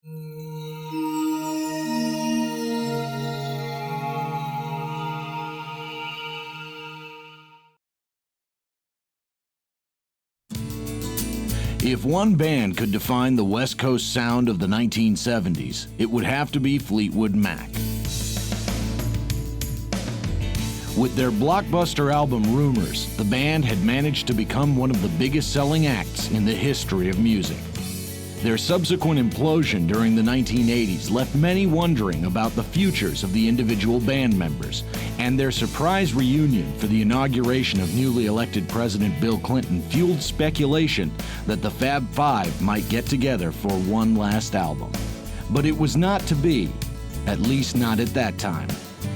If one band could define the West Coast sound of the 1970s, it would have to be Fleetwood Mac. With their blockbuster album Rumours, the band had managed to become one of the biggest selling acts in the history of music. Their subsequent implosion during the 1980s left many wondering about the futures of the individual band members, and their surprise reunion for the inauguration of newly elected President Bill Clinton fueled speculation that the Fab Five might get together for one last album. But it was not to be, at least not at that time.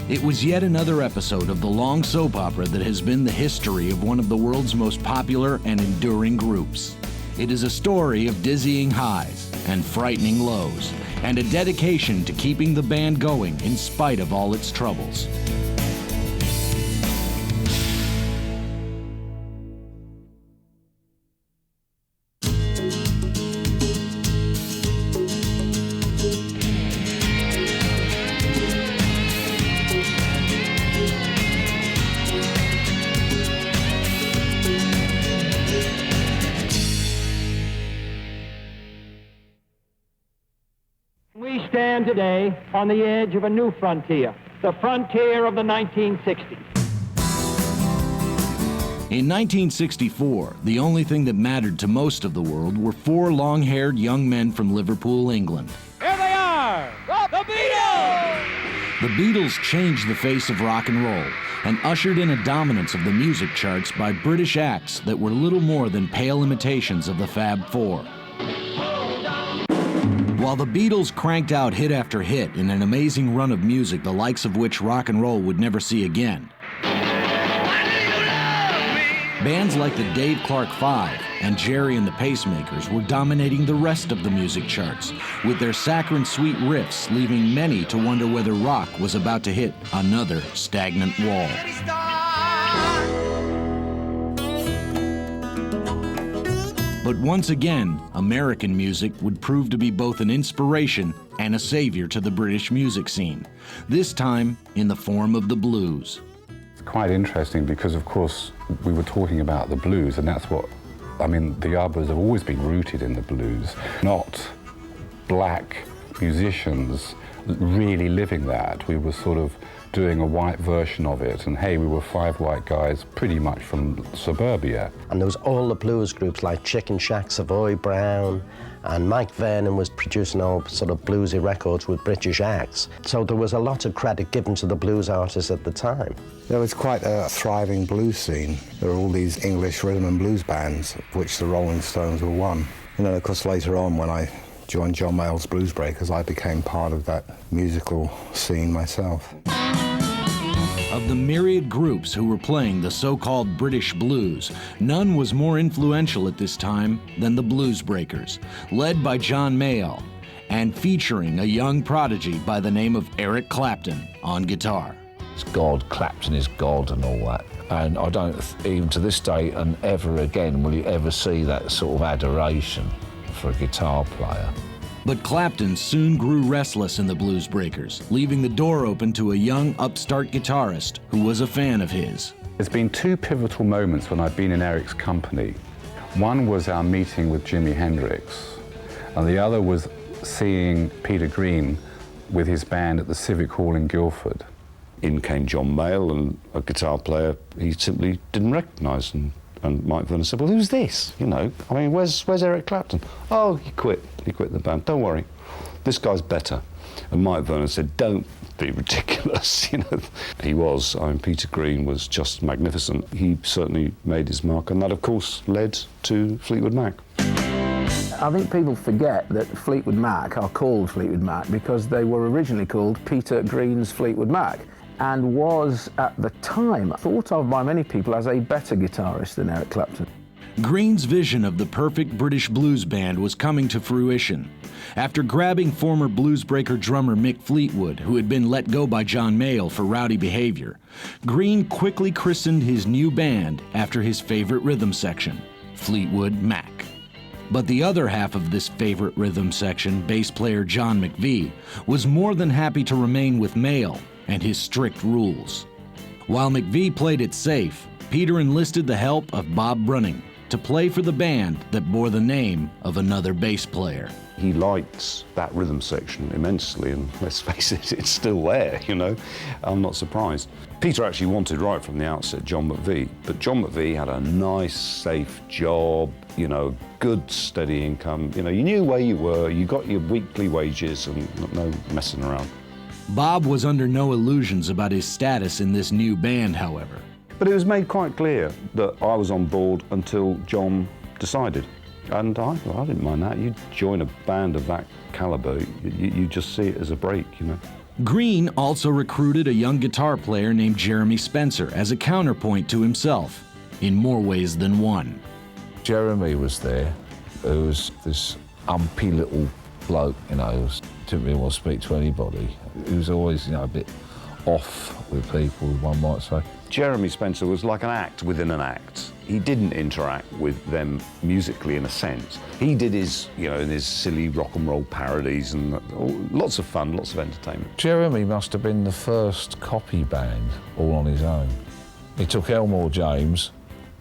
It was yet another episode of the long soap opera that has been the history of one of the world's most popular and enduring groups. It is a story of dizzying highs and frightening lows, and a dedication to keeping the band going in spite of all its troubles. We stand today on the edge of a new frontier, the frontier of the 1960s. In 1964, the only thing that mattered to most of the world were four long-haired young men from Liverpool, England. Here they are, the Beatles! The Beatles changed the face of rock and roll and ushered in a dominance of the music charts by British acts that were little more than pale imitations of the Fab Four. While the Beatles cranked out hit after hit in an amazing run of music the likes of which rock and roll would never see again, bands like the Dave Clark Five and Jerry and the Pacemakers were dominating the rest of the music charts, with their saccharine sweet riffs leaving many to wonder whether rock was about to hit another stagnant wall. But once again, American music would prove to be both an inspiration and a savior to the British music scene, this time in the form of the blues. It's quite interesting because, of course, we were talking about the blues, and that's what, I mean, the Yardbirds have always been rooted in the blues, not black musicians really living that. We were sort of doing a white version of it, and hey, we were five white guys pretty much from suburbia. And there was all the blues groups like Chicken Shack, Savoy Brown, and Mike Vernon was producing all sort of bluesy records with British acts. So there was a lot of credit given to the blues artists at the time. There was quite a thriving blues scene. There were all these English rhythm and blues bands, of which the Rolling Stones were one. And then, of course, later on, when I joined John Mayall's Blues Breakers, I became part of that musical scene myself. Of the myriad groups who were playing the so-called British blues, none was more influential at this time than the Blues Breakers, led by John Mayall, and featuring a young prodigy by the name of Eric Clapton on guitar. It's God, Clapton is God and all that. And I don't, even to this day and ever again, will you ever see that sort of adoration for a guitar player. But Clapton soon grew restless in the Blues Breakers, leaving the door open to a young upstart guitarist who was a fan of his. There's been two pivotal moments when I've been in Eric's company. One was our meeting with Jimi Hendrix, and the other was seeing Peter Green with his band at the Civic Hall in Guildford. In came John Mayall, and a guitar player he simply didn't recognise. And Mike Vernon said, well, who's this? You know, I mean, where's Eric Clapton? Oh, he quit the band. Don't worry, this guy's better. And Mike Vernon said, don't be ridiculous, you know. He was, I mean, Peter Green was just magnificent. He certainly made his mark, and that, of course, led to Fleetwood Mac. I think people forget that Fleetwood Mac are called Fleetwood Mac because they were originally called Peter Green's Fleetwood Mac, and was, at the time, thought of by many people as a better guitarist than Eric Clapton. Green's vision of the perfect British blues band was coming to fruition. After grabbing former Bluesbreaker drummer Mick Fleetwood, who had been let go by John Mayall for rowdy behavior, Green quickly christened his new band after his favorite rhythm section, Fleetwood Mac. But the other half of this favorite rhythm section, bass player John McVie, was more than happy to remain with Mayall and his strict rules. While McVie played it safe, Peter enlisted the help of Bob Brunning to play for the band that bore the name of another bass player. He liked that rhythm section immensely, and let's face it, it's still there, you know. I'm not surprised. Peter actually wanted right from the outset John McVie, but John McVie had a nice, safe job, you know, good, steady income. You know, you knew where you were, you got your weekly wages and no messing around. Bob was under no illusions about his status in this new band, however. But it was made quite clear that I was on board until John decided. And I didn't mind that. You join a band of that caliber, you just see it as a break, you know. Green also recruited a young guitar player named Jeremy Spencer as a counterpoint to himself, in more ways than one. Jeremy was there, who was this umpy little bloke, you know, who didn't really want to speak to anybody. He was always, you know, a bit off with people, one might say. Jeremy Spencer was like an act within an act. He didn't interact with them musically in a sense. He did his, you know, in his silly rock and roll parodies and lots of fun, lots of entertainment. Jeremy must have been the first copy band all on his own. He took Elmore James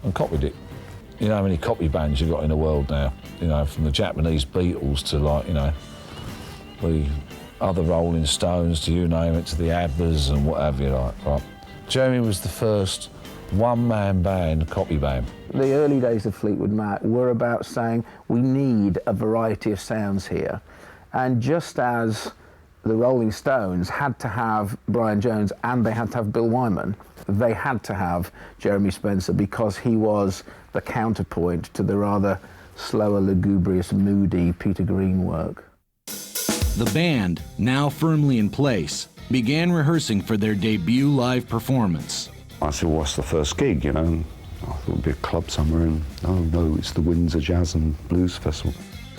and copied it. You know how many copy bands you've got in the world now? You know, from the Japanese Beatles to, like, you know, the other Rolling Stones to you name it, to the Abbas and whatever you like, right? Jeremy was the first one-man band, copy band. The early days of Fleetwood Mac were about saying we need a variety of sounds here. And just as the Rolling Stones had to have Brian Jones and they had to have Bill Wyman, they had to have Jeremy Spencer because he was the counterpoint to the rather slower, lugubrious, moody Peter Green work. The band, now firmly in place, began rehearsing for their debut live performance. I said, well, what's the first gig, you know? And I thought it'd be a club somewhere, and oh no, it's the Windsor Jazz and Blues Festival.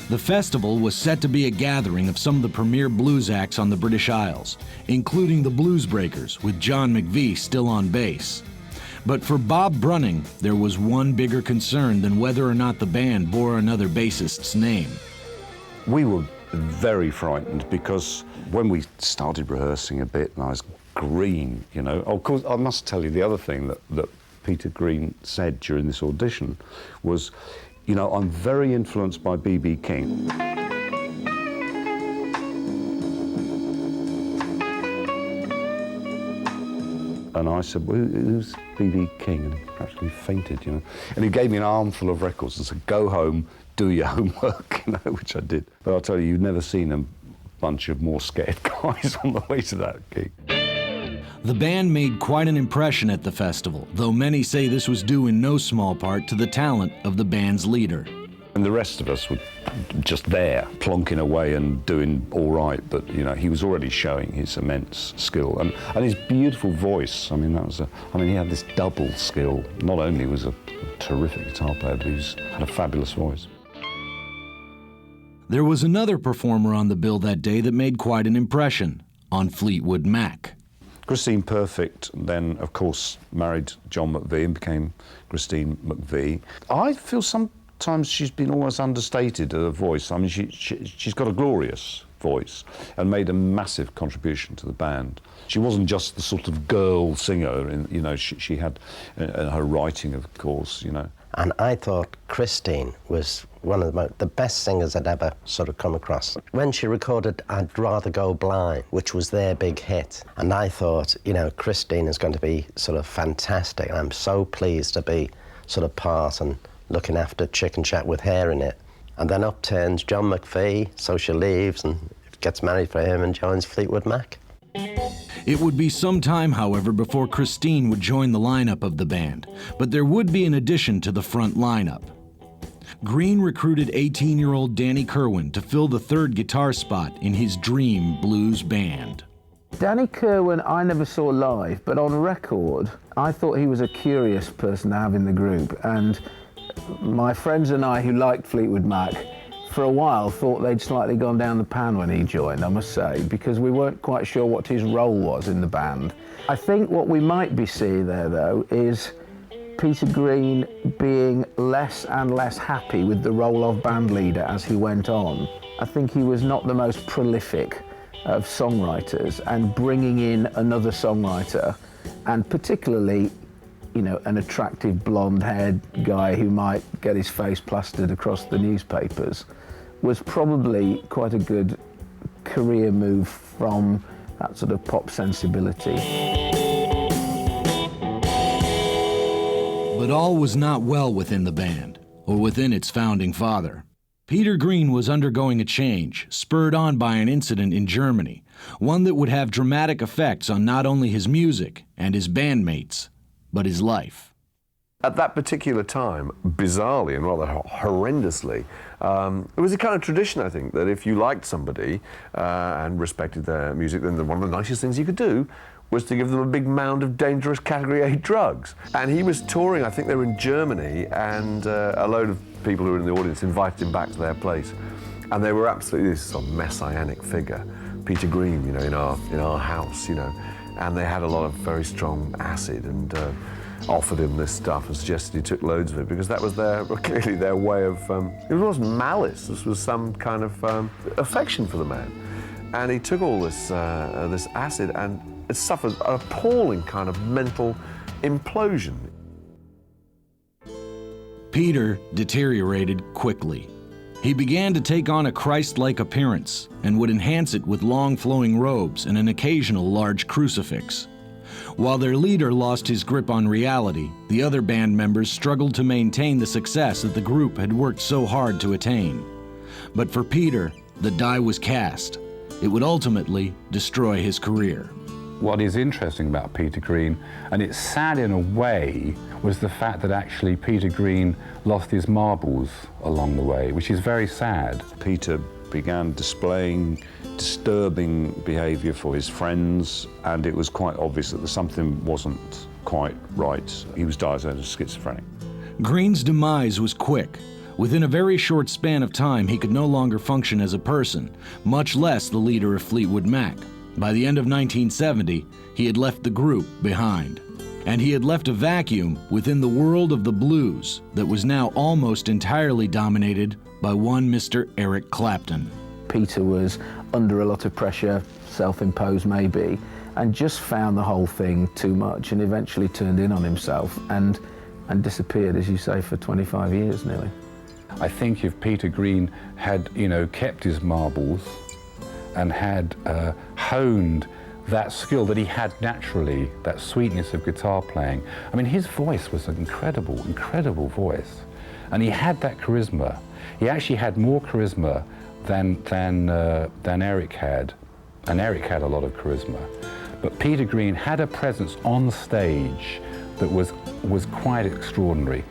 The festival was set to be a gathering of some of the premier blues acts on the British Isles, including the Blues Breakers, with John McVie still on bass. But for Bob Brunning, there was one bigger concern than whether or not the band bore another bassist's name. We were very frightened because when we started rehearsing a bit and I was Green, you know, of course, I must tell you the other thing that Peter Green said during this audition was, you know, I'm very influenced by B.B. King. And I said, well, who's B.B. King? And he actually fainted, you know. And he gave me an armful of records and said, go home, do your homework, you know, which I did. But I'll tell you, you've never seen a bunch of more scared guys on the way to that gig. The band made quite an impression at the festival, though many say this was due in no small part to the talent of the band's leader. And the rest of us were just there, plonking away and doing all right, but, you know, he was already showing his immense skill. And his beautiful voice, I mean, he had this double skill. Not only was a terrific guitar player, but he had a fabulous voice. There was another performer on the bill that day that made quite an impression, on Fleetwood Mac. Christine Perfect then, of course, married John McVie and became Christine McVie. I feel sometimes she's been almost understated, her voice. I mean, she's got a glorious voice and made a massive contribution to the band. She wasn't just the sort of girl singer, you know, she had her writing, of course, you know. And I thought Christine was one of the best singers I'd ever sort of come across. When she recorded I'd Rather Go Blind, which was their big hit, and I thought, you know, Christine is going to be sort of fantastic. I'm so pleased to be sort of part and looking after Chicken Shack with her in it. And then up turns John McVie, so she leaves and gets married for him and joins Fleetwood Mac. It would be some time, however, before Christine would join the lineup of the band, but there would be an addition to the front lineup. Green recruited 18-year-old Danny Kerwin to fill the third guitar spot in his dream blues band. Danny Kerwin I never saw live, but on record, I thought he was a curious person to have in the group, and my friends and I who liked Fleetwood Mac for a while thought they'd slightly gone down the pan when he joined, I must say, because we weren't quite sure what his role was in the band. I think what we might be seeing there, though, is Peter Green being less and less happy with the role of band leader as he went on. I think he was not the most prolific of songwriters, and bringing in another songwriter, and particularly, you know, an attractive blonde-haired guy who might get his face plastered across the newspapers, was probably quite a good career move from that sort of pop sensibility. But all was not well within the band, or within its founding father. Peter Green was undergoing a change, spurred on by an incident in Germany, one that would have dramatic effects on not only his music and his bandmates, but his life. At that particular time, bizarrely and rather horrendously, it was a kind of tradition, I think, that if you liked somebody and respected their music, then one of the nicest things you could do was to give them a big mound of dangerous Category A drugs. And he was touring, I think they were in Germany, and a load of people who were in the audience invited him back to their place. And they were absolutely this sort of messianic figure, Peter Green, you know, in our house, you know. And they had a lot of very strong acid and offered him this stuff and suggested he took loads of it, because that was clearly their way of, it wasn't malice, this was some kind of affection for the man. And he took all this acid and it suffered an appalling kind of mental implosion. Peter deteriorated quickly. He began to take on a Christ-like appearance and would enhance it with long flowing robes and an occasional large crucifix. While their leader lost his grip on reality, the other band members struggled to maintain the success that the group had worked so hard to attain. But for Peter, the die was cast. It would ultimately destroy his career. What is interesting about Peter Green, and it's sad in a way, was the fact that actually Peter Green lost his marbles along the way, which is very sad. Peter began displaying disturbing behaviour for his friends, and it was quite obvious that something wasn't quite right. He was diagnosed as schizophrenic. Green's demise was quick. Within a very short span of time, he could no longer function as a person, much less the leader of Fleetwood Mac. By the end of 1970, he had left the group behind. And he had left a vacuum within the world of the blues that was now almost entirely dominated by one Mr. Eric Clapton. Peter was under a lot of pressure, self-imposed maybe, and just found the whole thing too much and eventually turned in on himself and disappeared, as you say, for 25 years nearly. I think if Peter Green had, kept his marbles and had honed that skill that he had naturally, that sweetness of guitar playing. I mean, his voice was an incredible, incredible voice. And he had that charisma. He actually had more charisma than Eric had. And Eric had a lot of charisma. But Peter Green had a presence on stage that was quite extraordinary.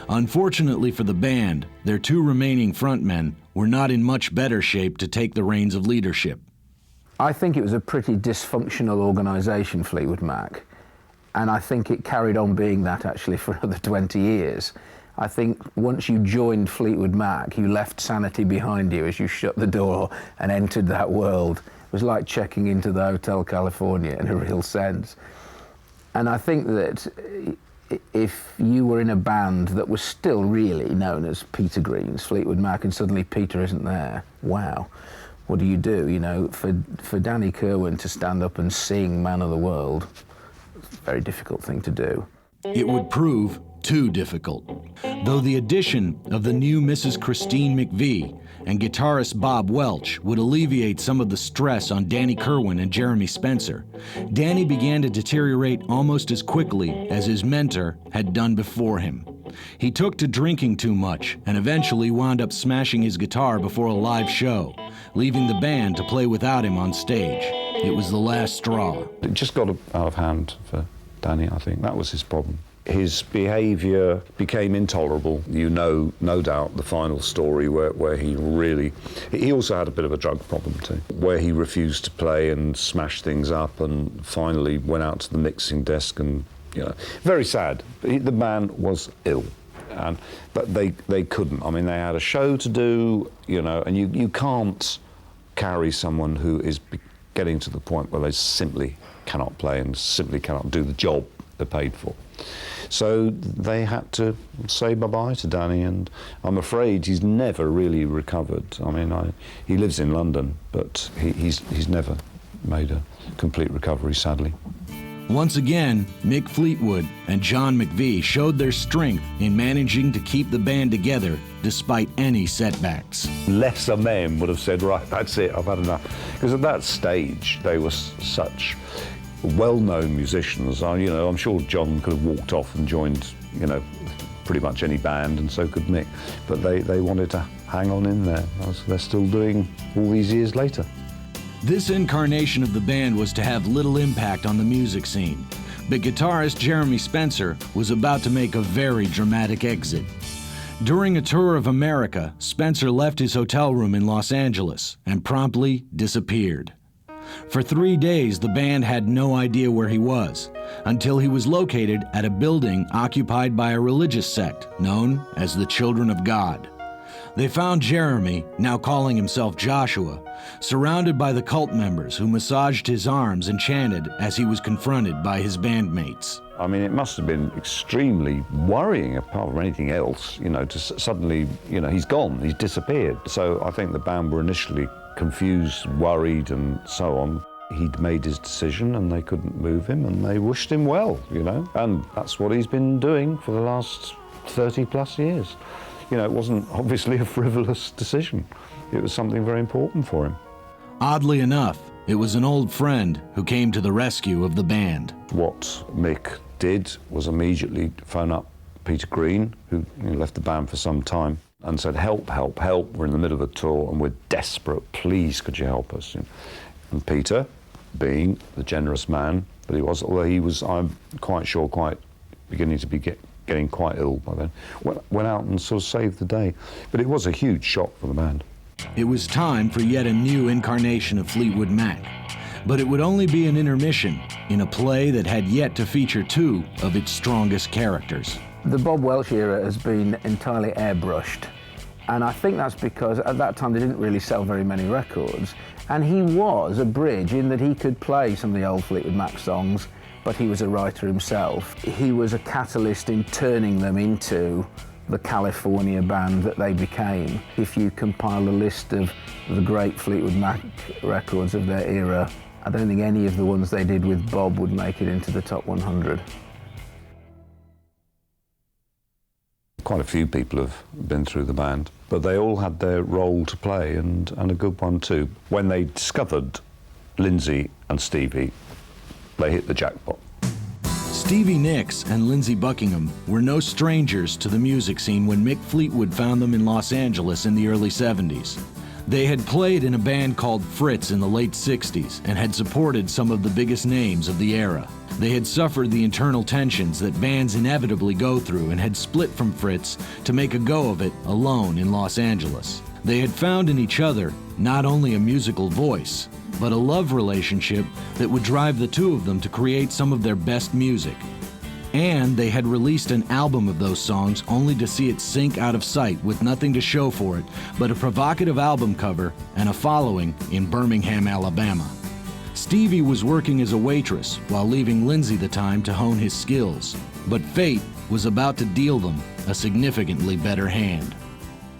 Unfortunately for the band, their two remaining frontmen were not in much better shape to take the reins of leadership. I think it was a pretty dysfunctional organisation, Fleetwood Mac, and I think it carried on being that actually for another 20 years. I think once you joined Fleetwood Mac, you left sanity behind you as you shut the door and entered that world. It was like checking into the Hotel California in a real sense. And I think that if you were in a band that was still really known as Peter Green's Fleetwood Mac and suddenly Peter isn't there, wow, what do you do? For Danny Kirwan to stand up and sing Man of the World, it's a very difficult thing to do. It would prove too difficult. Though the addition of the new Mrs. Christine McVie and guitarist Bob Welch would alleviate some of the stress on Danny Kirwan and Jeremy Spencer, Danny began to deteriorate almost as quickly as his mentor had done before him. He took to drinking too much and eventually wound up smashing his guitar before a live show, leaving the band to play without him on stage. It was the last straw. It just got out of hand for Danny, I think. That was his problem. His behaviour became intolerable. No doubt, the final story where he also had a bit of a drug problem too, where he refused to play and smashed things up and finally went out to the mixing desk and, very sad. The man was ill, but they couldn't. I mean, they had a show to do, and you can't carry someone who is getting to the point where they simply cannot play and simply cannot do the job they're paid for. So they had to say bye-bye to Danny, and I'm afraid he's never really recovered. I mean, he lives in London, but he's never made a complete recovery, sadly. Once again, Mick Fleetwood and John McVie showed their strength in managing to keep the band together despite any setbacks. Lesser men would have said, right, that's it, I've had enough. Because at that stage, they were such well-known musicians. I'm sure John could have walked off and joined, pretty much any band, and so could Mick. But they wanted to hang on in there. They're still doing all these years later. This incarnation of the band was to have little impact on the music scene, but guitarist Jeremy Spencer was about to make a very dramatic exit. During a tour of America, Spencer left his hotel room in Los Angeles and promptly disappeared. For 3 days, the band had no idea where he was, until he was located at a building occupied by a religious sect known as the Children of God. They found Jeremy, now calling himself Joshua, surrounded by the cult members who massaged his arms and chanted as he was confronted by his bandmates. I mean, it must have been extremely worrying, apart from anything else, to suddenly, he's gone, he's disappeared. So I think the band were initially confused, worried, and so on. He'd made his decision and they couldn't move him, and they wished him well, and that's what he's been doing for the last 30 plus years. It wasn't obviously a frivolous decision. It was something very important for him. Oddly enough, it was an old friend who came to the rescue of the band. What Mick did was immediately phone up Peter Green, who left the band for some time, and said, help, help, help, we're in the middle of a tour and we're desperate, please could you help us? And Peter, being the generous man that he was, although he was, I'm quite sure, quite beginning to be getting quite ill by then, went out and sort of saved the day. But it was a huge shock for the band. It was time for yet a new incarnation of Fleetwood Mac, but it would only be an intermission in a play that had yet to feature two of its strongest characters. The Bob Welch era has been entirely airbrushed, and I think that's because at that time they didn't really sell very many records, and he was a bridge in that he could play some of the old Fleetwood Mac songs, but he was a writer himself. He was a catalyst in turning them into the California band that they became. If you compile a list of the great Fleetwood Mac records of their era, I don't think any of the ones they did with Bob would make it into the top 100. Quite a few people have been through the band, but they all had their role to play, and a good one too. When they discovered Lindsey and Stevie, they hit the jackpot. Stevie Nicks and Lindsey Buckingham were no strangers to the music scene when Mick Fleetwood found them in Los Angeles in the early 70s. They had played in a band called Fritz in the late 60s and had supported some of the biggest names of the era. They had suffered the internal tensions that bands inevitably go through and had split from Fritz to make a go of it alone in Los Angeles. They had found in each other not only a musical voice, but a love relationship that would drive the two of them to create some of their best music. And they had released an album of those songs only to see it sink out of sight with nothing to show for it but a provocative album cover and a following in Birmingham, Alabama. Stevie was working as a waitress while leaving Lindsey the time to hone his skills, but fate was about to deal them a significantly better hand.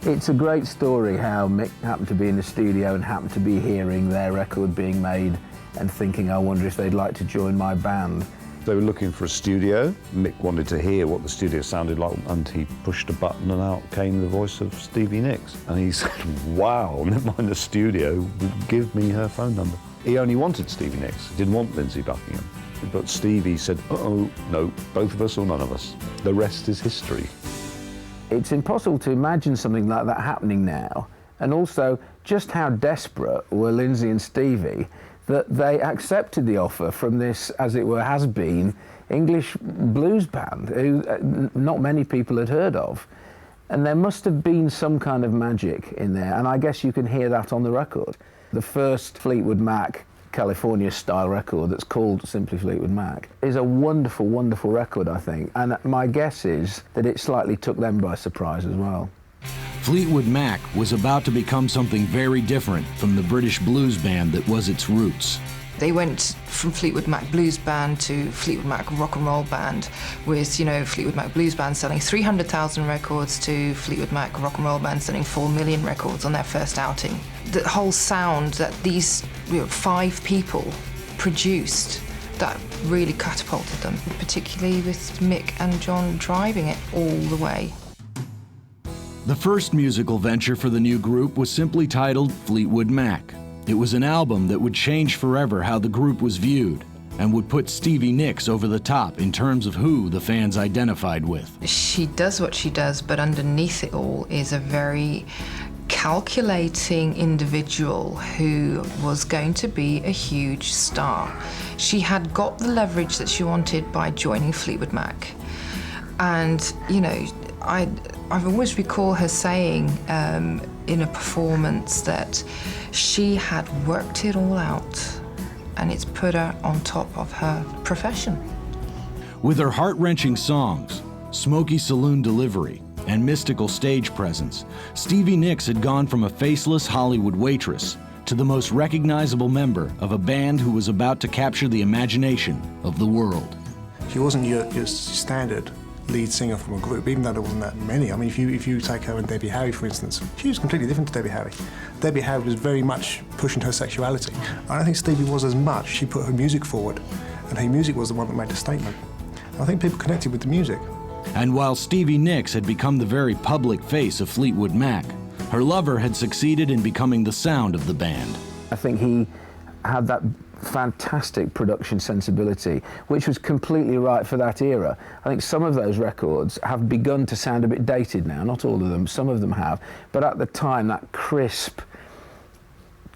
It's a great story how Mick happened to be in the studio and happened to be hearing their record being made and thinking, I wonder if they'd like to join my band. They were looking for a studio. Mick wanted to hear what the studio sounded like, and he pushed a button and out came the voice of Stevie Nicks. And he said, wow, never mind the studio, give me her phone number. He only wanted Stevie Nicks, he didn't want Lindsey Buckingham. But Stevie said, uh-oh, no, both of us or none of us. The rest is history. It's impossible to imagine something like that happening now, and also just how desperate were Lindsey and Stevie that they accepted the offer from this, as it were, has-been English blues band who not many people had heard of. And there must have been some kind of magic in there, and I guess you can hear that on the record. The first Fleetwood Mac California-style record that's called simply Fleetwood Mac is a wonderful, wonderful record, I think. And my guess is that it slightly took them by surprise as well. Fleetwood Mac was about to become something very different from the British blues band that was its roots. They went from Fleetwood Mac blues band to Fleetwood Mac rock and roll band, with, you know, Fleetwood Mac blues band selling 300,000 records to Fleetwood Mac rock and roll band selling 4 million records on their first outing. The whole sound that these 5 people produced, that really catapulted them, particularly with Mick and John driving it all the way. The first musical venture for the new group was simply titled Fleetwood Mac. It was an album that would change forever how the group was viewed and would put Stevie Nicks over the top in terms of who the fans identified with. She does what she does, but underneath it all is a very calculating individual who was going to be a huge star. She had got the leverage that she wanted by joining Fleetwood Mac. And, you know, I've always recall her saying in a performance that she had worked it all out, and it's put her on top of her profession. With her heart-wrenching songs, smoky saloon delivery, and mystical stage presence, Stevie Nicks had gone from a faceless Hollywood waitress to the most recognizable member of a band who was about to capture the imagination of the world. She wasn't your standard lead singer from a group, even though there wasn't that many. I mean, if you take her and Debbie Harry, for instance, she was completely different to Debbie Harry. Debbie Harry was very much pushing her sexuality. I don't think Stevie was as much. She put her music forward, and her music was the one that made the statement. I think people connected with the music. And while Stevie Nicks had become the very public face of Fleetwood Mac, her lover had succeeded in becoming the sound of the band. I think he had that fantastic production sensibility, which was completely right for that era. I think some of those records have begun to sound a bit dated now, not all of them, some of them have, but at the time that crisp,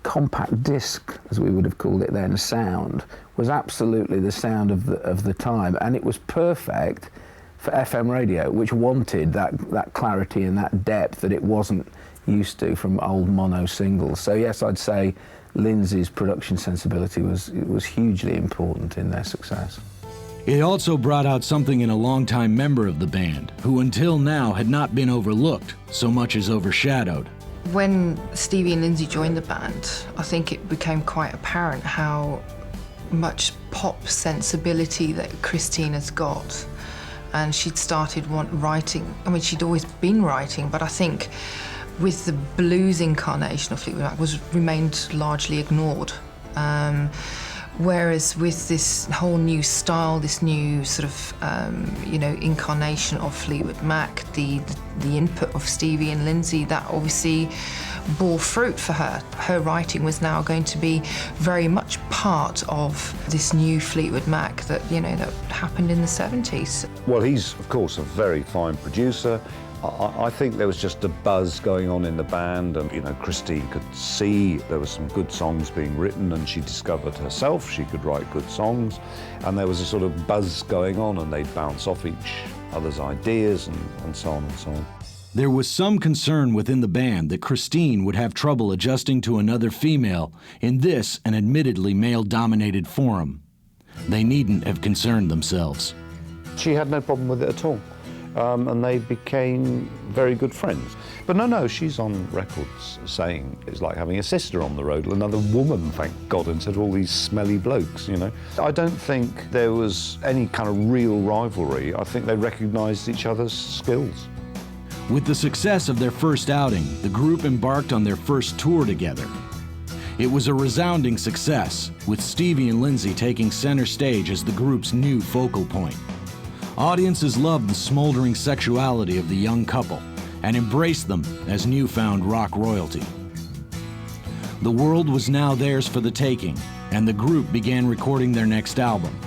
compact disc, as we would have called it then, sound was absolutely the sound of the time, and it was perfect for FM radio, which wanted that clarity and that depth that it wasn't used to from old mono singles. So yes, I'd say Lindsey's production sensibility was hugely important in their success. It also brought out something in a longtime member of the band, who until now had not been overlooked so much as overshadowed. When Stevie and Lindsey joined the band, I think it became quite apparent how much pop sensibility that Christina's got. And she'd started writing. I mean, she'd always been writing, but I think with the blues incarnation of Fleetwood Mac remained largely ignored. Whereas with this whole new style, this new sort of, incarnation of Fleetwood Mac, the input of Stevie and Lindsey, that obviously bore fruit for her. Her writing was now going to be very much part of this new Fleetwood Mac that, that happened in the 70s. Well, he's, of course, a very fine producer. I think there was just a buzz going on in the band, and Christine could see there were some good songs being written, and she discovered herself she could write good songs, and there was a sort of buzz going on, and they'd bounce off each other's ideas and so on and so on. There was some concern within the band that Christine would have trouble adjusting to another female in this, an admittedly male-dominated forum. They needn't have concerned themselves. She had no problem with it at all. And they became very good friends. But no, she's on records saying it's like having a sister on the road, another woman, thank God, instead of all these smelly blokes, I don't think there was any kind of real rivalry. I think they recognised each other's skills. With the success of their first outing, the group embarked on their first tour together. It was a resounding success, with Stevie and Lindsey taking center stage as the group's new focal point. Audiences loved the smoldering sexuality of the young couple and embraced them as newfound rock royalty. The world was now theirs for the taking, and the group began recording their next album.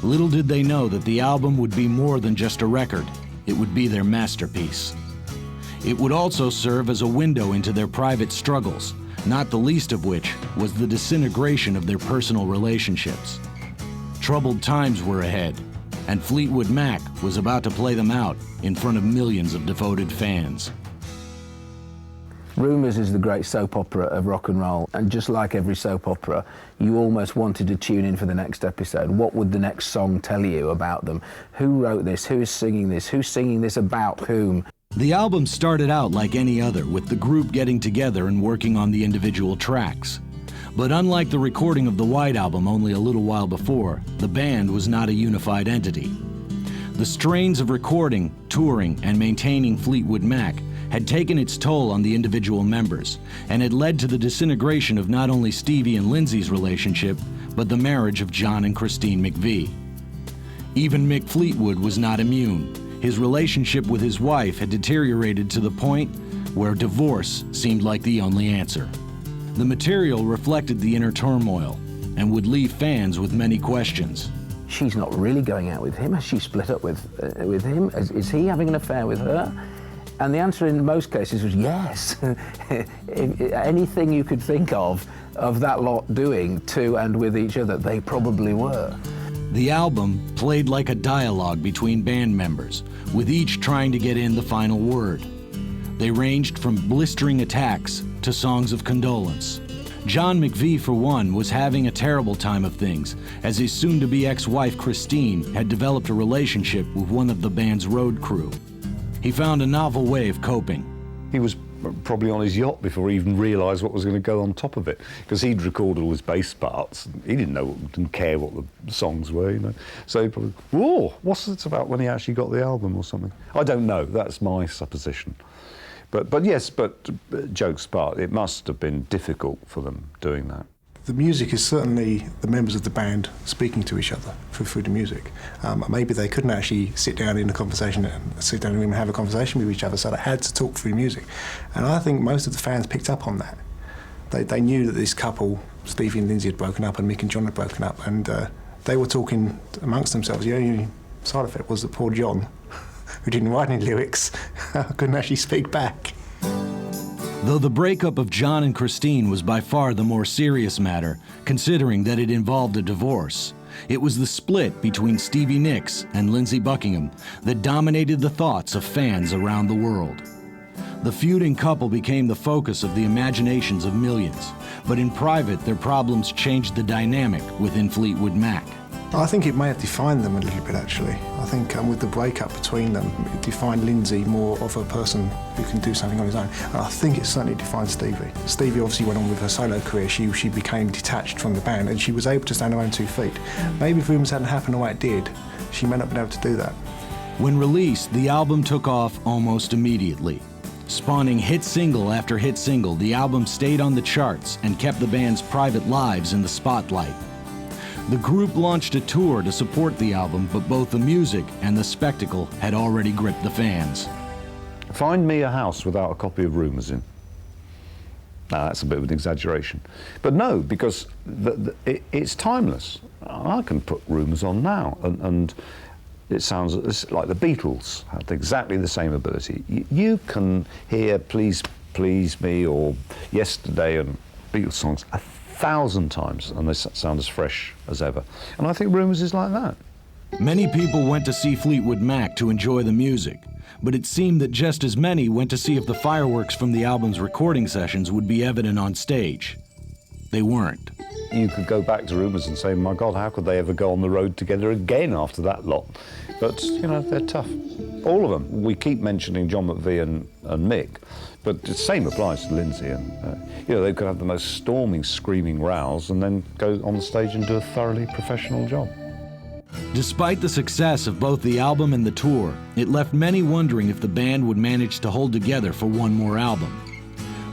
Little did they know that the album would be more than just a record. It would be their masterpiece. It would also serve as a window into their private struggles, not the least of which was the disintegration of their personal relationships. Troubled times were ahead, and Fleetwood Mac was about to play them out in front of millions of devoted fans. Rumours is the great soap opera of rock and roll, and just like every soap opera, you almost wanted to tune in for the next episode. What would the next song tell you about them? Who wrote this? Who is singing this? Who's singing this about whom? The album started out like any other, with the group getting together and working on the individual tracks. But unlike the recording of the White Album only a little while before, the band was not a unified entity. The strains of recording, touring, and maintaining Fleetwood Mac had taken its toll on the individual members and had led to the disintegration of not only Stevie and Lindsey's relationship, but the marriage of John and Christine McVie. Even Mick Fleetwood was not immune. His relationship with his wife had deteriorated to the point where divorce seemed like the only answer. The material reflected the inner turmoil and would leave fans with many questions. She's not really going out with him. Has she split up with him? Is he having an affair with her? And the answer in most cases was yes. Anything you could think of that lot doing to and with each other, they probably were. The album played like a dialogue between band members, with each trying to get in the final word. They ranged from blistering attacks to songs of condolence. John McVie, for one, was having a terrible time of things, as his soon-to-be ex-wife Christine had developed a relationship with one of the band's road crew. He found a novel way of coping. He was probably on his yacht before he even realised what was going to go on top of it, because he'd recorded all his bass parts. He didn't care what the songs were, you know. So he probably, whoa, what's it about when he actually got the album or something? I don't know. That's my supposition. But yes, jokes apart, it must have been difficult for them doing that. The music is certainly the members of the band speaking to each other through the music. Maybe they couldn't actually sit down in a conversation and sit down and have a conversation with each other, so they had to talk through music. And I think most of the fans picked up on that. They knew that this couple, Stevie and Lindsey, had broken up and Mick and John had broken up, and they were talking amongst themselves. The only side effect was that poor John, who didn't write any lyrics, couldn't actually speak back. Though the breakup of John and Christine was by far the more serious matter, considering that it involved a divorce, it was the split between Stevie Nicks and Lindsey Buckingham that dominated the thoughts of fans around the world. The feuding couple became the focus of the imaginations of millions, but in private their problems changed the dynamic within Fleetwood Mac. I think it may have defined them a little bit, actually. I think with the breakup between them, it defined Lindsey more of a person who can do something on his own. And I think it certainly defined Stevie. Stevie obviously went on with her solo career. She became detached from the band and she was able to stand on her own 2 feet. Maybe if Rumours hadn't happened the way it did, she may not have been able to do that. When released, the album took off almost immediately. Spawning hit single after hit single, the album stayed on the charts and kept the band's private lives in the spotlight. The group launched a tour to support the album, but both the music and the spectacle had already gripped the fans. Find me a house without a copy of Rumours in. Now, that's a bit of an exaggeration. But no, because it's timeless. I can put Rumours on now, and it sounds like the Beatles had exactly the same ability. You can hear Please Please Me or Yesterday and Beatles songs 1,000 times, and they sound as fresh as ever. And I think Rumours is like that. Many people went to see Fleetwood Mac to enjoy the music, but it seemed that just as many went to see if the fireworks from the album's recording sessions would be evident on stage. They weren't. You could go back to Rumours and say, my God, how could they ever go on the road together again after that lot? But, you know, they're tough. All of them. We keep mentioning John McVie and Mick, but the same applies to Lindsey. And, you know, they could have the most storming, screaming rows and then go on the stage and do a thoroughly professional job. Despite the success of both the album and the tour, it left many wondering if the band would manage to hold together for one more album.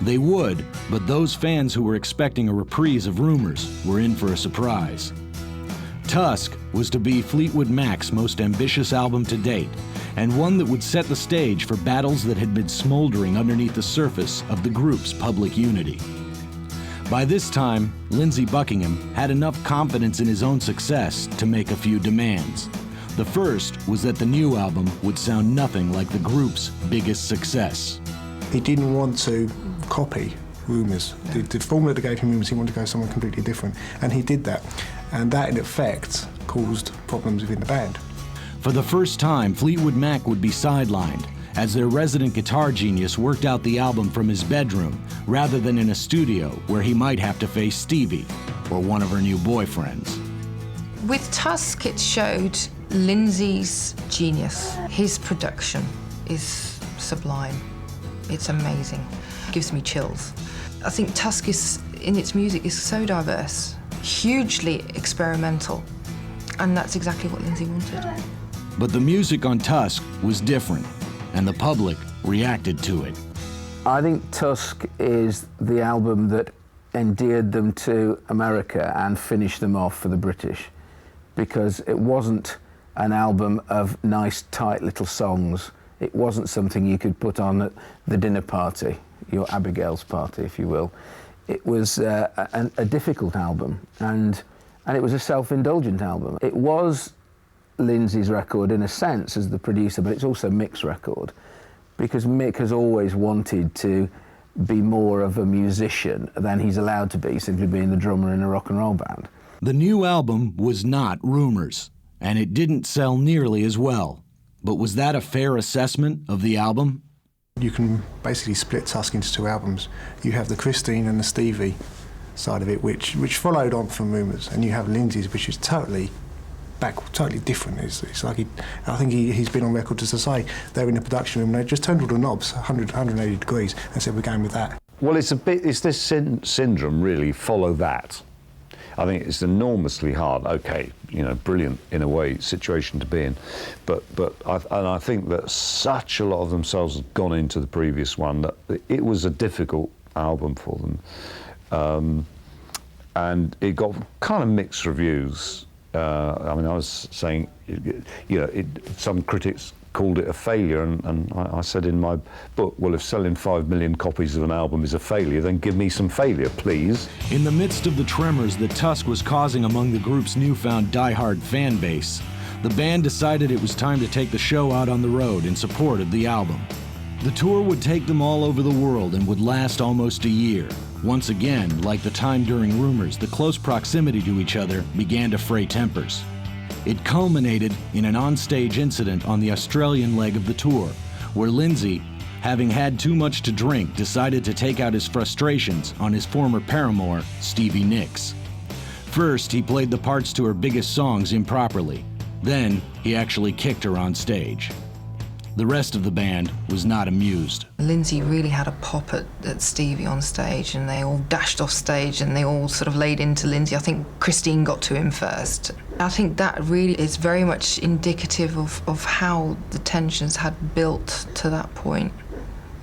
They would, but those fans who were expecting a reprise of Rumours were in for a surprise. Tusk was to be Fleetwood Mac's most ambitious album to date, and one that would set the stage for battles that had been smoldering underneath the surface of the group's public unity. By this time, Lindsey Buckingham had enough confidence in his own success to make a few demands. The first was that the new album would sound nothing like the group's biggest success. He didn't want to copy Rumours. The formula that gave him Rumours, he wanted to go somewhere completely different, and he did that. And that, in effect, caused problems within the band. For the first time, Fleetwood Mac would be sidelined, as their resident guitar genius worked out the album from his bedroom, rather than in a studio where he might have to face Stevie, or one of her new boyfriends. With Tusk, it showed Lindsey's genius. His production is sublime. It's amazing. It gives me chills. I think Tusk is in its music is so diverse, hugely experimental, and that's exactly what Lindsey wanted. But the music on Tusk was different, and the public reacted to it. I think Tusk is the album that endeared them to America and finished them off for the British, because it wasn't an album of nice, tight little songs. It wasn't something you could put on at the dinner party, your Abigail's party, if you will. It was a difficult album, and it was a self-indulgent album. It was Lindsey's record in a sense as the producer, but it's also Mick's record, because Mick has always wanted to be more of a musician than he's allowed to be, simply being the drummer in a rock and roll band. The new album was not Rumours, and it didn't sell nearly as well. But was that a fair assessment of the album? You can basically split Tusk into two albums. You have the Christine and the Stevie side of it, which followed on from Rumours, and you have Lindsey's, which is totally different. It's like I think he's been on record just to say they're in the production room and they just turned all the knobs 180 degrees and said we're going with that. Well, it's this syndrome really, follow that. I think it's enormously hard. Okay, you know, brilliant in a way situation to be in, but I think that such a lot of themselves have gone into the previous one that it was a difficult album for them, and it got kind of mixed reviews. I mean, I was saying, you know, some critics called it a failure, and I said in my book, well, if selling 5 million copies of an album is a failure, then give me some failure, please. In the midst of the tremors that Tusk was causing among the group's newfound diehard fan base, the band decided it was time to take the show out on the road in support of the album. The tour would take them all over the world and would last almost a year. Once again, like the time during Rumours, the close proximity to each other began to fray tempers. It culminated in an onstage incident on the Australian leg of the tour, where Lindsey, having had too much to drink, decided to take out his frustrations on his former paramour, Stevie Nicks. First, he played the parts to her biggest songs improperly. Then, he actually kicked her on stage. The rest of the band was not amused. Lindsey really had a pop at Stevie on stage, and they all dashed off stage and they all sort of laid into Lindsey. I think Christine got to him first. I think that really is very much indicative of how the tensions had built to that point,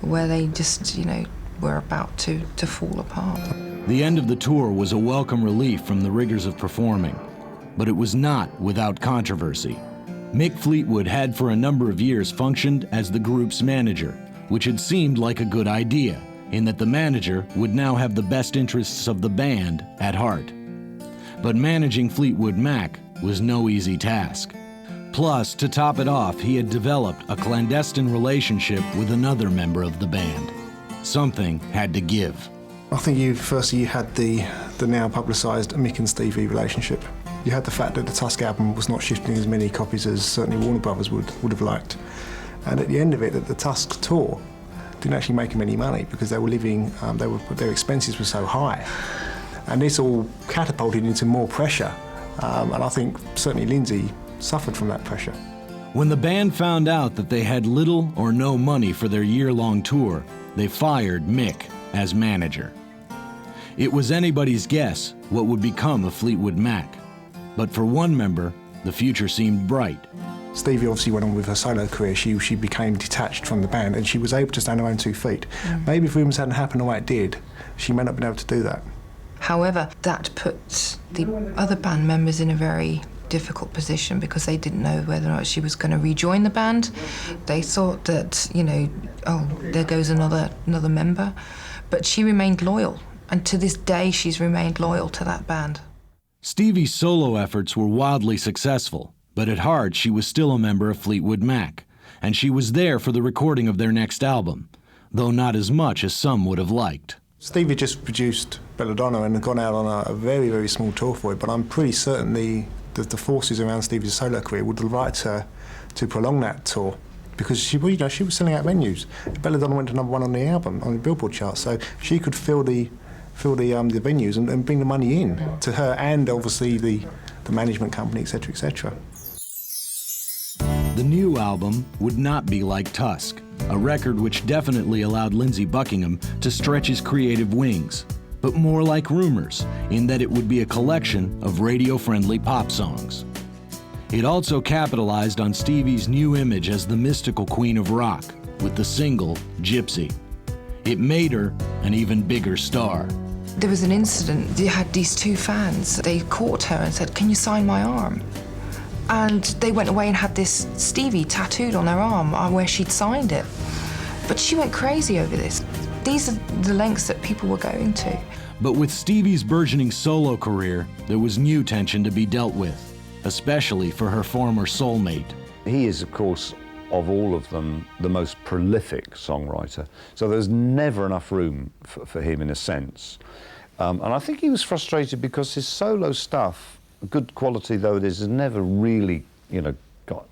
where they just, you know, were about to fall apart. The end of the tour was a welcome relief from the rigors of performing, but it was not without controversy. Mick Fleetwood had for a number of years functioned as the group's manager, which had seemed like a good idea, in that the manager would now have the best interests of the band at heart. But managing Fleetwood Mac was no easy task. Plus, to top it off, he had developed a clandestine relationship with another member of the band. Something had to give. I think you had the now publicised Mick and Stevie relationship. You had the fact that the Tusk album was not shifting as many copies as certainly Warner Brothers would have liked. And at the end of it, that the Tusk tour didn't actually make them any money because they were living, their expenses were so high. And this all catapulted into more pressure. And I think certainly Lindsey suffered from that pressure. When the band found out that they had little or no money for their year-long tour, they fired Mick as manager. It was anybody's guess what would become of Fleetwood Mac. But for one member, the future seemed bright. Stevie obviously went on with her solo career. She became detached from the band and she was able to stand on her own 2 feet. Maybe if Rumours hadn't happened the way it did, she may not have been able to do that. However, that put the other band members in a very difficult position because they didn't know whether or not she was going to rejoin the band. They thought that, you know, oh, there goes another member. But she remained loyal, and to this day she's remained loyal to that band. Stevie's solo efforts were wildly successful, but at heart she was still a member of Fleetwood Mac, and she was there for the recording of their next album, though not as much as some would have liked. Stevie just produced Belladonna and had gone out on a very, very small tour for it, but I'm pretty certain the forces around Stevie's solo career would have liked her to prolong that tour because she was selling out venues. Belladonna went to #1 on the album, on the Billboard chart, so she could fill the venues and bring the money in to her and obviously the management company, etc., etc. The new album would not be like Tusk, a record which definitely allowed Lindsey Buckingham to stretch his creative wings. but more like Rumours in that it would be a collection of radio-friendly pop songs. It also capitalized on Stevie's new image as the mystical queen of rock with the single Gypsy. It made her an even bigger star. There was an incident, you had these two fans, they caught her and said, "Can you sign my arm?" And they went away and had this Stevie tattooed on her arm where she'd signed it. But she went crazy over this. These are the lengths that people were going to. But with Stevie's burgeoning solo career, there was new tension to be dealt with, especially for her former soulmate. He is, of course, of all of them, the most prolific songwriter. So there's never enough room for him, in a sense. And I think he was frustrated because his solo stuff, good quality though it is, has never really, got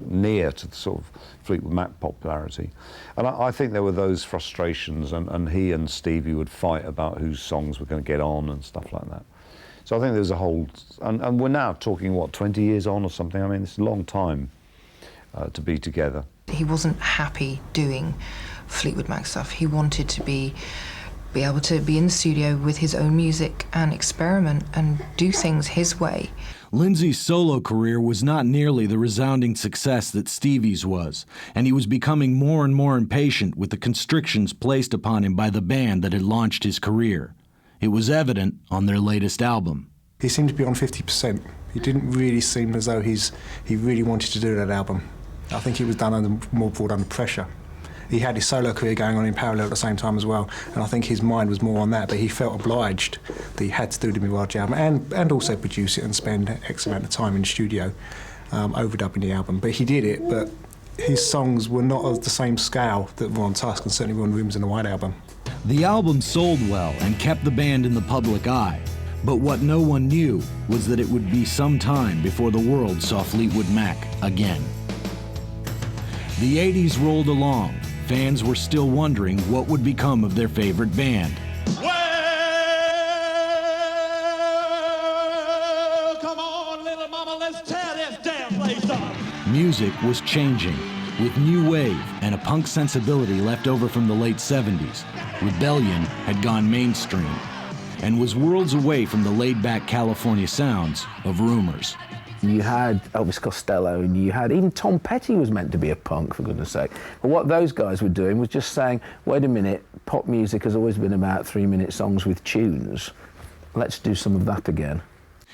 near to the sort of Fleetwood Mac popularity. And I think there were those frustrations, and he and Stevie would fight about whose songs were going to get on and stuff like that. So I think there's a whole, and we're now talking, what, 20 years on or something? I mean, it's a long time to be together. He wasn't happy doing Fleetwood Mac stuff. He wanted to be able to be in the studio with his own music and experiment and do things his way. Lindsey's solo career was not nearly the resounding success that Stevie's was, and he was becoming more and more impatient with the constrictions placed upon him by the band that had launched his career. It was evident on their latest album. He seemed to be on 50%. He didn't really seem as though he really wanted to do that album. I think he was done more brought under pressure. He had his solo career going on in parallel at the same time as well, and I think his mind was more on that, but he felt obliged that he had to do the Mirage album and also produce it and spend X amount of time in the studio overdubbing the album. But he did it, but his songs were not of the same scale that were on Tusk and certainly were on Rumours and the White Album. The album sold well and kept the band in the public eye, but what no one knew was that it would be some time before the world saw Fleetwood Mac again. The 80s rolled along. Fans were still wondering what would become of their favorite band. Well, come on, little mama, let's tear this damn place up. Music was changing, with new wave and a punk sensibility left over from the late 70s. Rebellion had gone mainstream and was worlds away from the laid-back California sounds of Rumours. You had Elvis Costello, and you had even Tom Petty was meant to be a punk, for goodness sake. But what those guys were doing was just saying, wait a minute, pop music has always been about 3-minute songs with tunes. Let's do some of that again.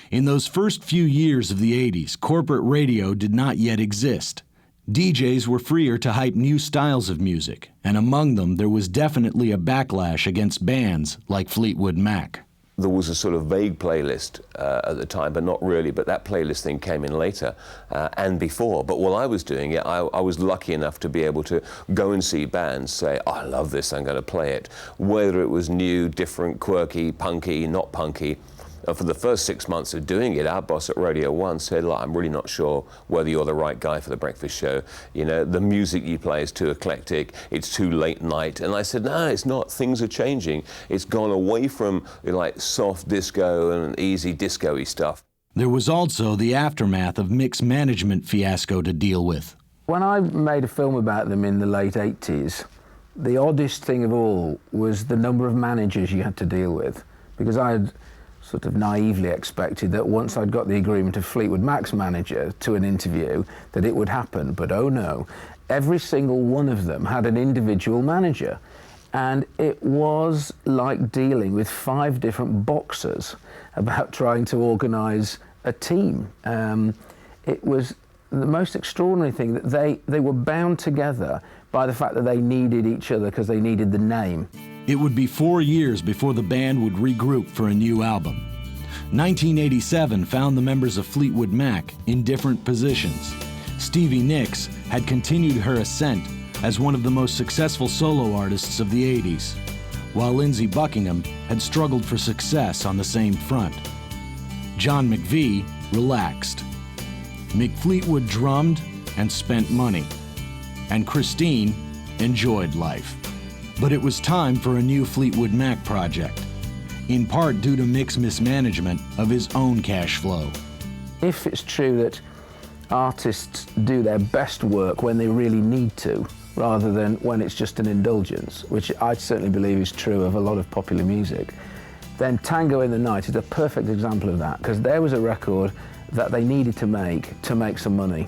In those first few years of the 80s, corporate radio did not yet exist. DJs were freer to hype new styles of music, and among them there was definitely a backlash against bands like Fleetwood Mac. There was a sort of vague playlist at the time, but not really, but that playlist thing came in later and before. But while I was doing it, I was lucky enough to be able to go and see bands say, oh, I love this, I'm going to play it. Whether it was new, different, quirky, punky, not punky. For the first 6 months of doing it, our boss at Radio 1 said, look, I'm really not sure whether you're the right guy for the breakfast show. You know, the music you play is too eclectic, it's too late night. And I said, no, it's not. Things are changing. It's gone away from like soft disco and easy disco-y stuff. There was also the aftermath of Mick's management fiasco to deal with. When I made a film about them in the late 80s, the oddest thing of all was the number of managers you had to deal with. Because I had sort of naively expected that once I'd got the agreement of Fleetwood Mac's manager to an interview, that it would happen, but oh no. Every single one of them had an individual manager, and it was like dealing with 5 different boxers about trying to organise a team. It was the most extraordinary thing that they were bound together by the fact that they needed each other because they needed the name. It would be 4 years before the band would regroup for a new album. 1987 found the members of Fleetwood Mac in different positions. Stevie Nicks had continued her ascent as one of the most successful solo artists of the 80s, while Lindsey Buckingham had struggled for success on the same front. John McVie relaxed. Mick Fleetwood drummed and spent money, and Christine enjoyed life. But it was time for a new Fleetwood Mac project, in part due to Mick's mismanagement of his own cash flow. If it's true that artists do their best work when they really need to, rather than when it's just an indulgence, which I certainly believe is true of a lot of popular music, then Tango in the Night is a perfect example of that, because there was a record that they needed to make some money.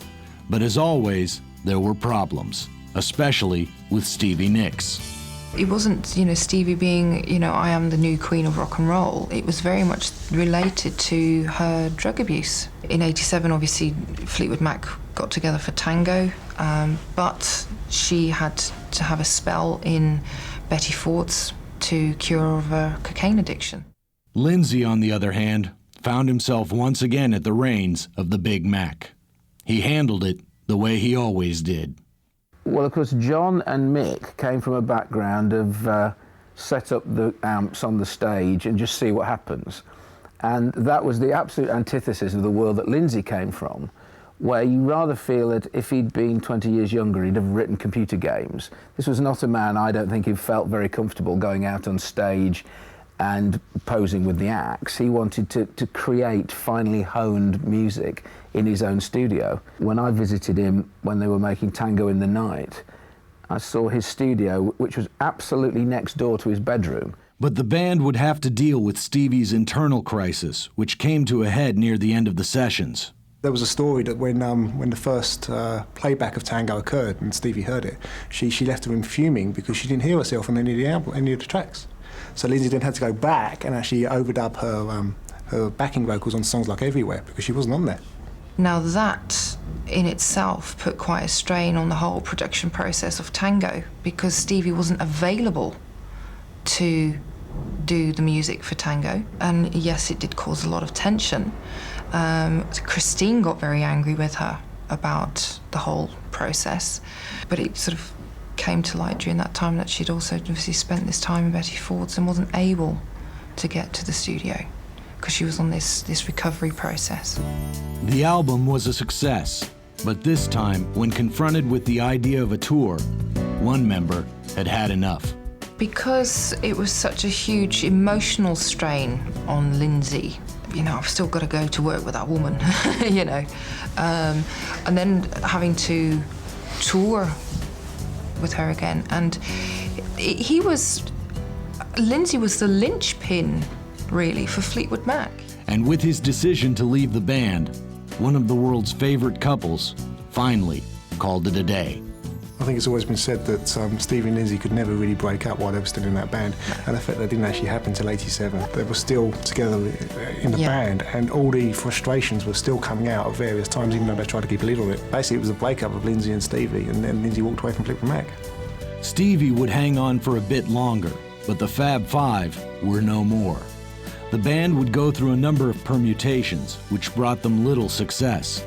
But as always, there were problems, especially with Stevie Nicks. It wasn't, Stevie being, I am the new queen of rock and roll. It was very much related to her drug abuse. In '87, obviously, Fleetwood Mac got together for Tango, but she had to have a spell in Betty Ford's to cure her cocaine addiction. Lindsey, on the other hand, found himself once again at the reins of the Big Mac. He handled it the way he always did. Well, of course, John and Mick came from a background of set up the amps on the stage and just see what happens. And that was the absolute antithesis of the world that Lindsey came from, where you rather feel that if he'd been 20 years younger, he'd have written computer games. This was not a man, I don't think, who felt very comfortable going out on stage and posing with the axe. He wanted to create finely honed music in his own studio. When I visited him when they were making Tango in the Night, I saw his studio, which was absolutely next door to his bedroom. But the band would have to deal with Stevie's internal crisis, which came to a head near the end of the sessions. There was a story that when the first playback of Tango occurred and Stevie heard it, she left the room fuming because she didn't hear herself on any of the tracks. So Lindsey then had to go back and actually overdub her backing vocals on songs like Everywhere because she wasn't on there. Now that in itself put quite a strain on the whole production process of Tango, because Stevie wasn't available to do the music for Tango. And yes, it did cause a lot of tension. Christine got very angry with her about the whole process, but it sort of came to light during that time that she'd also obviously spent this time in Betty Ford's and wasn't able to get to the studio because she was on this recovery process. The album was a success, but this time, when confronted with the idea of a tour, one member had had enough. Because it was such a huge emotional strain on Lindsey, I've still got to go to work with that woman, and then having to tour with her again. And Lindsey was the linchpin, really, for Fleetwood Mac. And with his decision to leave the band, one of the world's favorite couples finally called it a day. I think it's always been said that Stevie and Lindsey could never really break up while they were still in that band, and the fact that didn't actually happen until '87. They were still together in the band, and all the frustrations were still coming out at various times, even though they tried to keep a lid on it. Basically, it was a breakup of Lindsey and Stevie, and then Lindsey walked away from Fleetwood Mac. Stevie would hang on for a bit longer, but the Fab Five were no more. The band would go through a number of permutations, which brought them little success.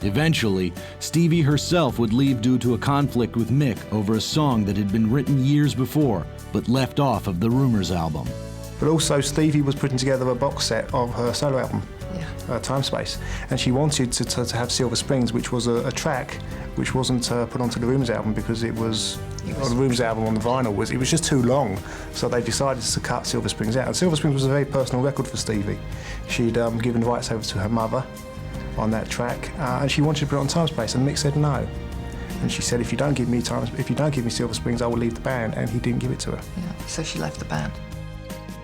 Eventually, Stevie herself would leave due to a conflict with Mick over a song that had been written years before, but left off of the Rumours album. But also, Stevie was putting together a box set of her solo album, Time Space, and she wanted to have Silver Springs, which was a track which wasn't put onto the Rumours album because it was on the Rumours album on the vinyl it was just too long, so they decided to cut Silver Springs out. And Silver Springs was a very personal record for Stevie. She'd given the rights over to her mother on that track, and she wanted to put it on Time Space, and Mick said no. And she said, if you don't give me Silver Springs, I will leave the band, and he didn't give it to her. Yeah, so she left the band.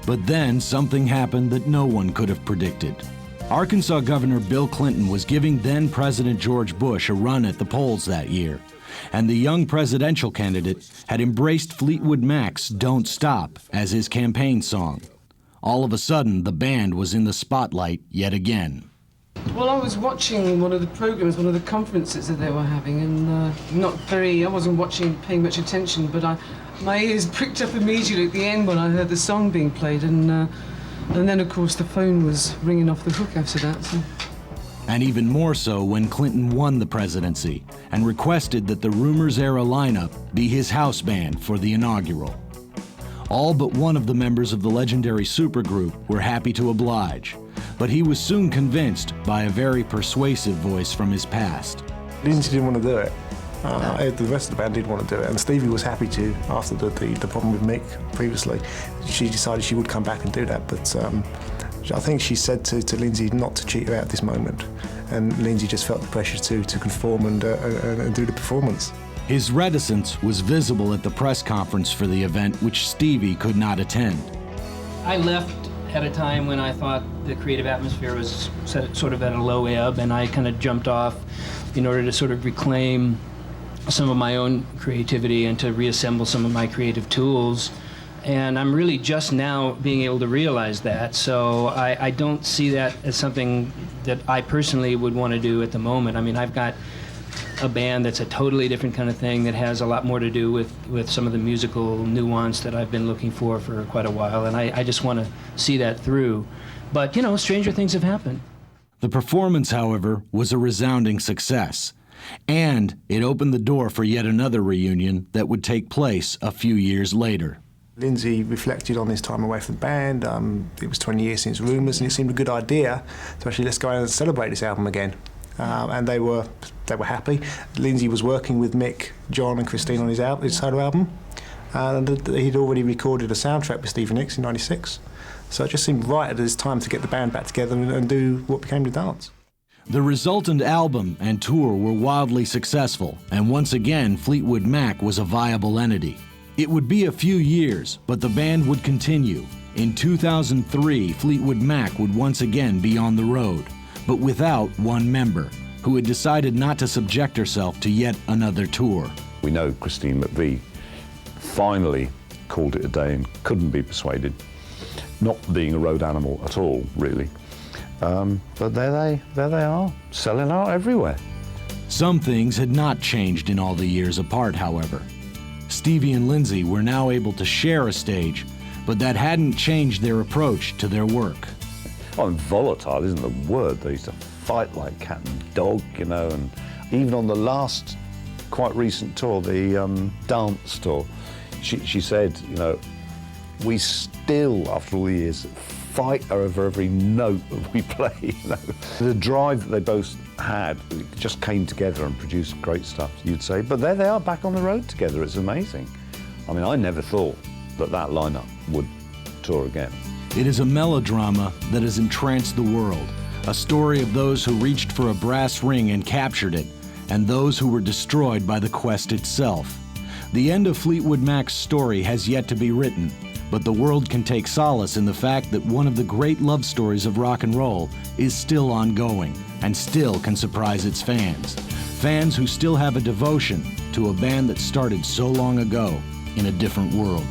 But then something happened that no one could have predicted. Arkansas Governor Bill Clinton was giving then President George Bush a run at the polls that year, and the young presidential candidate had embraced Fleetwood Mac's Don't Stop as his campaign song. All of a sudden, the band was in the spotlight yet again. Well, I was watching one of the programs, one of the conferences that they were having, and I wasn't paying much attention, but my ears pricked up immediately at the end when I heard the song being played, and then, of course, the phone was ringing off the hook after that. So. And even more so when Clinton won the presidency and requested that the Rumours-era lineup be his house band for the inaugural. All but one of the members of the legendary supergroup were happy to oblige, but he was soon convinced by a very persuasive voice from his past. Lindsey didn't want to do it. The rest of the band did want to do it, and Stevie was happy to after the problem with Mick previously. She decided she would come back and do that, but I think she said to Lindsey not to cheat her out at this moment, and Lindsey just felt the pressure to conform and do the performance. His reticence was visible at the press conference for the event, which Stevie could not attend. I left at a time when I thought the creative atmosphere was sort of at a low ebb, and I kind of jumped off in order to sort of reclaim some of my own creativity and to reassemble some of my creative tools. And I'm really just now being able to realize that, so I don't see that as something that I personally would want to do at the moment. I mean, I've got a band that's a totally different kind of thing that has a lot more to do with some of the musical nuance that I've been looking for quite a while, and I just want to see that through. But, you know, stranger things have happened. The performance, however, was a resounding success, and it opened the door for yet another reunion that would take place a few years later. Lindsey reflected on his time away from the band. It was 20 years since Rumours, and it seemed a good idea to actually let's go out and celebrate this album again. And they were happy. Lindsey was working with Mick, John, and Christine on his solo album, and he'd already recorded a soundtrack with Stevie Nicks in '96. So it just seemed right at this time to get the band back together and do what became the dance. The resultant album and tour were wildly successful, and once again, Fleetwood Mac was a viable entity. It would be a few years, but the band would continue. In 2003, Fleetwood Mac would once again be on the road, but without one member, who had decided not to subject herself to yet another tour. We know Christine McVie finally called it a day and couldn't be persuaded, not being a road animal at all, really. But there they are, selling out everywhere. Some things had not changed in all the years apart, however. Stevie and Lindsey were now able to share a stage, but that hadn't changed their approach to their work. Well, volatile isn't the word. They used to fight like cat and dog, you know, and even on the last quite recent tour, the dance tour, she said, you know, we still, after all the years, fight over every note that we play, you know. The drive that they both had just came together and produced great stuff, you'd say. But there they are, back on the road together. It's amazing. I mean, I never thought that lineup would tour again. It is a melodrama that has entranced the world, a story of those who reached for a brass ring and captured it, and those who were destroyed by the quest itself. The end of Fleetwood Mac's story has yet to be written, but the world can take solace in the fact that one of the great love stories of rock and roll is still ongoing and still can surprise its fans. Fans who still have a devotion to a band that started so long ago in a different world.